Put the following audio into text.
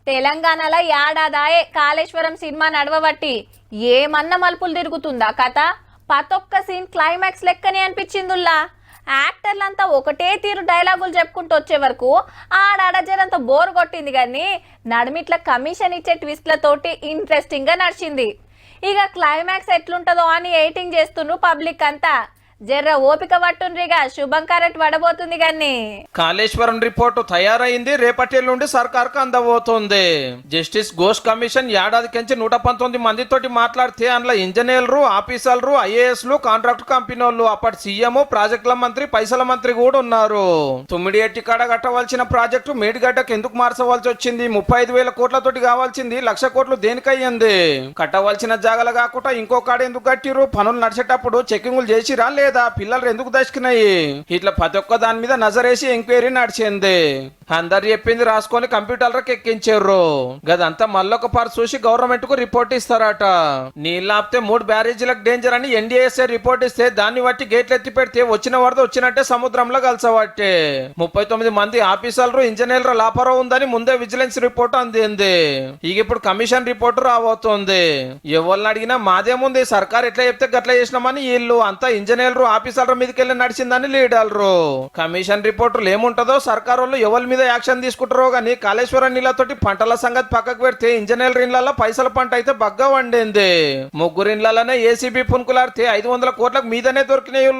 తెలంగాణలో ఏడాదాయే కాళేశ్వరం సినిమా నడవబట్టి ఏమన్నా మలుపులు తిరుగుతుందా కథ. పతొక్క సీన్ క్లైమాక్స్ లెక్కనే అనిపించిందుల్లా. యాక్టర్లంతా ఒకటే తీరు డైలాగులు చెప్పుకుంటూ వచ్చే వరకు ఆడజరంత బోర్ కొట్టింది. కానీ నడుమిట్ల కమిషన్ ఇచ్చే ట్విస్ట్లతోటి ఇంట్రెస్టింగ్ గా నడిచింది. ఇక క్లైమాక్స్ ఎట్లుంటదో అని ఎయిటింగ్ చేస్తుండ్రు పబ్లిక్ అంతా. జర్ర ఓపిక పట్టుండ్రిగా శుభం కరెక్ట్ పడబోతుంది. కానీ కాళేశ్వరం రిపోర్టు తయారైంది, రేపటి నుండి సర్కార్కు అందబోతుంది. జస్టిస్ ఘోష్ కమిషన్ ఏడాదికించి 119 మందితోటి మాట్లాడితే అందులో ఇంజనీర్లు, ఆఫీసర్లు, ఐఏఎస్లు, కాంట్రాక్ట్ కంపెనీలు, అప్పటి సీఎం, ప్రాజెక్టుల మంత్రి, పైసల మంత్రి కూడా ఉన్నారు. తుమ్మిడిఎట్టి కాడ కట్టవలసిన ప్రాజెక్టు మేడిగడ్డకు ఎందుకు మార్చవలసి వచ్చింది? 35,000 కోట్లతోటి కావాల్సింది 1,00,000 కోట్లు దేనికయ్యింది? కట్టవలసిన జాగలు కాకుండా ఇంకో కాడ ఎందుకు కట్టిరు? పనులు నడిచేటప్పుడు చెకింగులు చేసిరా లేదా? పిల్లలు ఎందుకు దశకినాయి? ఇట్లా ప్రతి ఒక్క దాని మీద నజరేసి ఎంక్వైరీ నడిచింది. అందరు చెప్పింది రాసుకొని కంప్యూటర్లకు ఎక్కించారు. గదంతా మళ్ళొక పారు చూసి గవర్నమెంట్ కు రిపోర్ట్ ఇస్తారట. నీళ్ళు ఆపితే 3 బ్యారేజీలకు డేంజర్ అని ఎన్డీఎస్ఏ రిపోర్ట్ ఇస్తే దాన్ని బట్టి గేట్లు ఎత్తి పెడితే వచ్చిన వరద వచ్చినట్టే సముద్రంలో కలిసబట్టే 39 మంది ఆఫీసర్లు, ఇంజనీర్ల లాపరో ఉందని ముందే విజిలెన్స్ రిపోర్ట్ అందింది. ఇక ఇప్పుడు కమిషన్ రిపోర్ట్ రాబోతోంది. ఎవరిని అడిగినా మాదేముంది, సర్కార్ ఎట్లా చెప్తే గట్లా చేసినామని వీళ్ళు అంతా ఇంజనీర్లు, ఆఫీసర్ల మీదకెళ్ళి నడిచిందని లీడర్లు. కమిషన్ రిపోర్టులు ఏముంటదో సర్కార్ వాళ్ళు ఎవరి మీద యాక్షన్ తీసుకుంటారో గానీ కాళేశ్వరం నీళ్లతోటి పంటల సంగతి పక్కకు పెడితే ఇంజనీర్ ఇండ్లలో పైసల పంట అయితే బగ్గా వండింది. 3 ఇండ్లలోనే ఏసీబీ పునుకులాడితే 500 కోట్లకు మీదనే దొరికినాయి.